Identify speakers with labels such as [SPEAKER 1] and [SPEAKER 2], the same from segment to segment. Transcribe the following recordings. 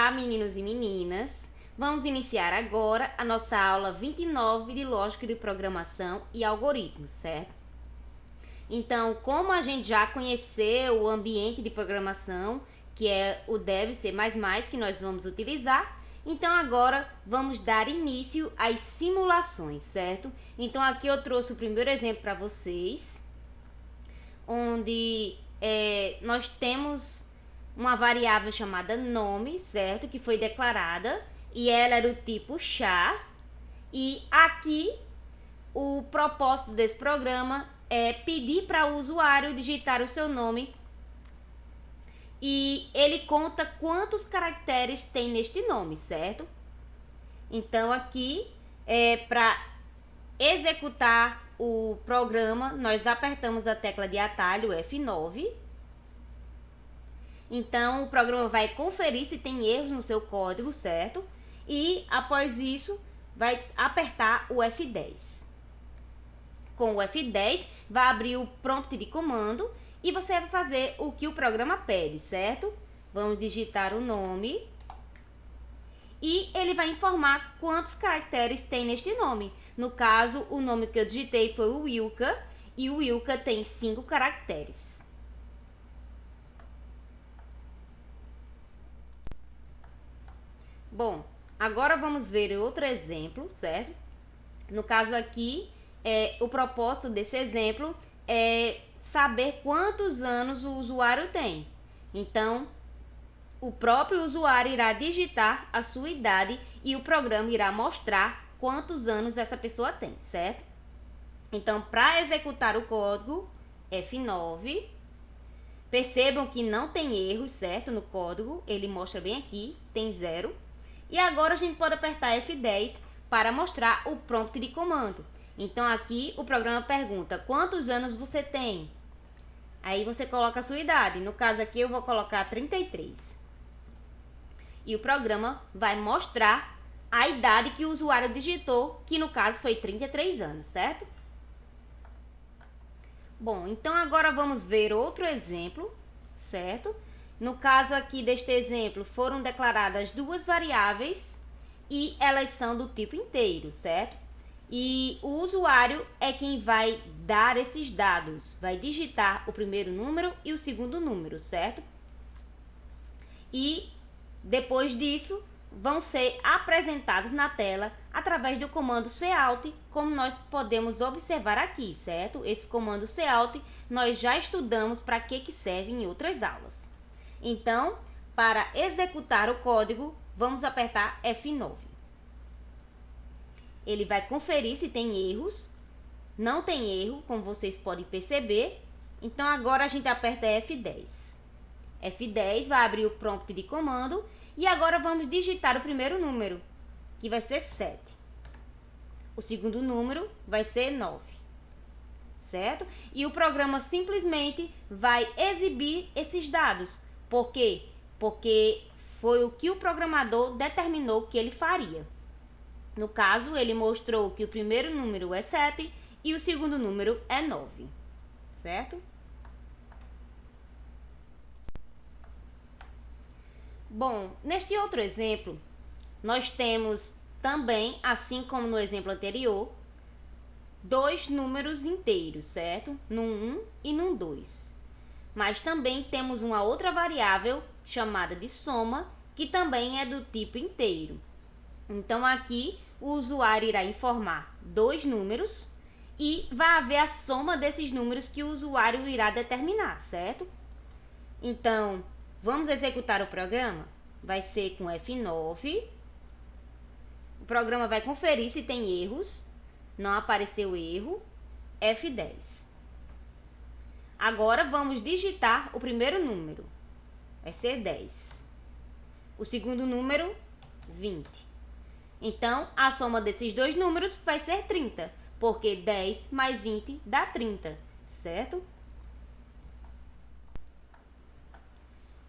[SPEAKER 1] Olá, meninos e meninas! Vamos iniciar agora a nossa aula 29 de Lógica de Programação e Algoritmos, certo? Então, como a gente já conheceu o ambiente de programação, que é o Dev C++, que nós vamos utilizar, então agora vamos dar início às simulações, certo? Então aqui eu trouxe o primeiro exemplo para vocês, onde nós temos uma variável chamada nome, certo? Que foi declarada e ela é do tipo char. E aqui o propósito desse programa é pedir para o usuário digitar o seu nome e ele conta quantos caracteres tem neste nome, certo? Então aqui para executar o programa, nós apertamos a tecla de atalho F9. Então, o programa vai conferir se tem erros no seu código, certo? E, após isso, vai apertar o F10. Com o F10, vai abrir o prompt de comando e você vai fazer o que o programa pede, certo? Vamos digitar o nome e ele vai informar quantos caracteres tem neste nome. No caso, o nome que eu digitei foi o Wilka e o Wilka tem 5 caracteres. Bom, agora vamos ver outro exemplo, certo? No caso aqui, o propósito desse exemplo é saber quantos anos o usuário tem. Então, o próprio usuário irá digitar a sua idade e o programa irá mostrar quantos anos essa pessoa tem, certo? Então, para executar o código, F9, percebam que não tem erros, certo? No código, ele mostra bem aqui, tem 0. E agora a gente pode apertar F10 para mostrar o prompt de comando. Então aqui o programa pergunta quantos anos você tem. Aí você coloca a sua idade. No caso aqui eu vou colocar 33. E o programa vai mostrar a idade que o usuário digitou, que no caso foi 33 anos, certo? Bom, então agora vamos ver outro exemplo, certo? No caso aqui deste exemplo, foram declaradas duas variáveis e elas são do tipo inteiro, certo? E o usuário é quem vai dar esses dados, vai digitar o primeiro número e o segundo número, certo? E depois disso, vão ser apresentados na tela através do comando cout, como nós podemos observar aqui, certo? Esse comando cout nós já estudamos para que serve em outras aulas. Então, para executar o código, vamos apertar F9. Ele vai conferir se tem erros. Não tem erro, como vocês podem perceber. Então, agora a gente aperta F10. F10 vai abrir o prompt de comando. E agora vamos digitar o primeiro número, que vai ser 7. O segundo número vai ser 9. Certo? E o programa simplesmente vai exibir esses dados. Por quê? Porque foi o que o programador determinou que ele faria. No caso, ele mostrou que o primeiro número é 7 e o segundo número é 9. Certo? Bom, neste outro exemplo, nós temos também, assim como no exemplo anterior, dois números inteiros, certo? Num 1 e num 2. Mas também temos uma outra variável chamada de soma, que também é do tipo inteiro. Então, aqui, o usuário irá informar dois números e vai haver a soma desses números que o usuário irá determinar, certo? Então, vamos executar o programa? Vai ser com F9. O programa vai conferir se tem erros. Não apareceu erro. F10. Agora vamos digitar o primeiro número. Vai ser 10. O segundo número, 20. Então, a soma desses dois números vai ser 30, porque 10 mais 20 dá 30, certo?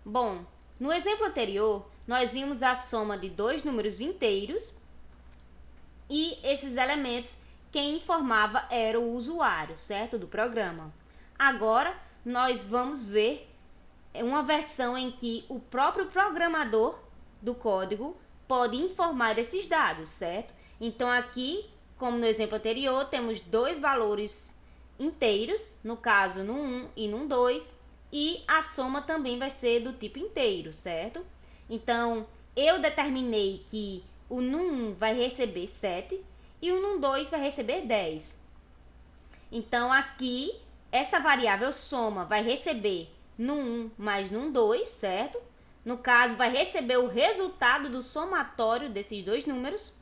[SPEAKER 1] Bom, no exemplo anterior, nós vimos a soma de dois números inteiros e esses elementos, quem informava era o usuário, certo? Do programa. Agora, nós vamos ver uma versão em que o próprio programador do código pode informar esses dados, certo? Então, aqui, como no exemplo anterior, temos dois valores inteiros, no caso, no 1 e no 2, e a soma também vai ser do tipo inteiro, certo? Então, eu determinei que o num1 vai receber 7 e o num2 vai receber 10. Então, aqui, essa variável soma vai receber num1 mais num2, certo? No caso, vai receber o resultado do somatório desses dois números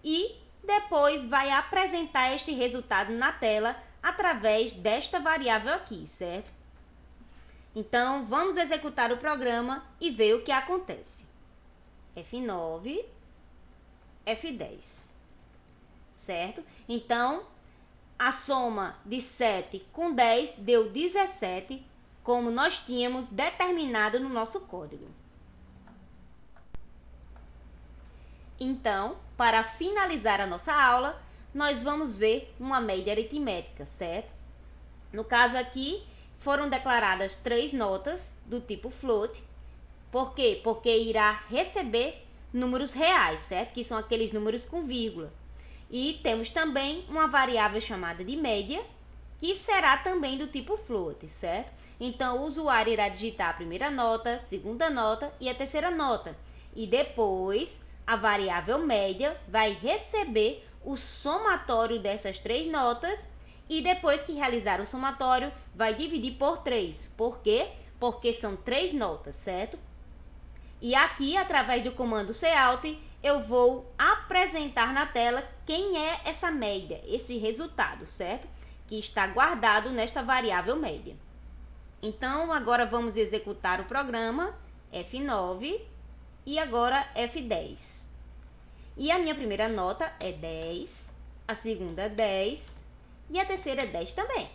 [SPEAKER 1] e depois vai apresentar este resultado na tela através desta variável aqui, certo? Então, vamos executar o programa e ver o que acontece. F9, F10, certo? Então, a soma de 7 com 10 deu 17, como nós tínhamos determinado no nosso código. Então, para finalizar a nossa aula, nós vamos ver uma média aritmética, certo? No caso aqui, foram declaradas 3 notas do tipo float. Por quê? Porque irá receber números reais, certo? Que são aqueles números com vírgula. E temos também uma variável chamada de média, que será também do tipo float, certo? Então, o usuário irá digitar a primeira nota, segunda nota e a terceira nota. E depois, a variável média vai receber o somatório dessas 3 notas e depois que realizar o somatório, vai dividir por 3. Por quê? Porque são 3 notas, certo? E aqui, através do comando cout, eu vou apresentar na tela quem é essa média, esse resultado, certo? Que está guardado nesta variável média. Então, agora vamos executar o programa F9 e agora F10. E a minha primeira nota é 10, a segunda 10 e a terceira é 10 também,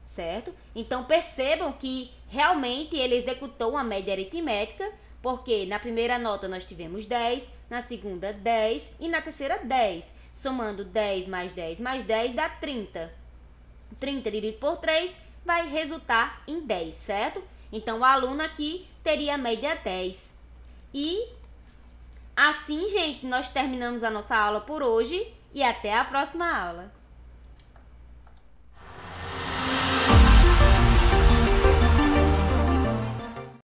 [SPEAKER 1] certo? Então, percebam que realmente ele executou uma média aritmética, porque na primeira nota nós tivemos 10, na segunda 10 e na terceira 10. Somando 10 mais 10 mais 10 dá 30. 30 dividido por 3 vai resultar em 10, certo? Então, o aluno aqui teria a média 10. E assim, gente, nós terminamos a nossa aula por hoje e até a próxima aula.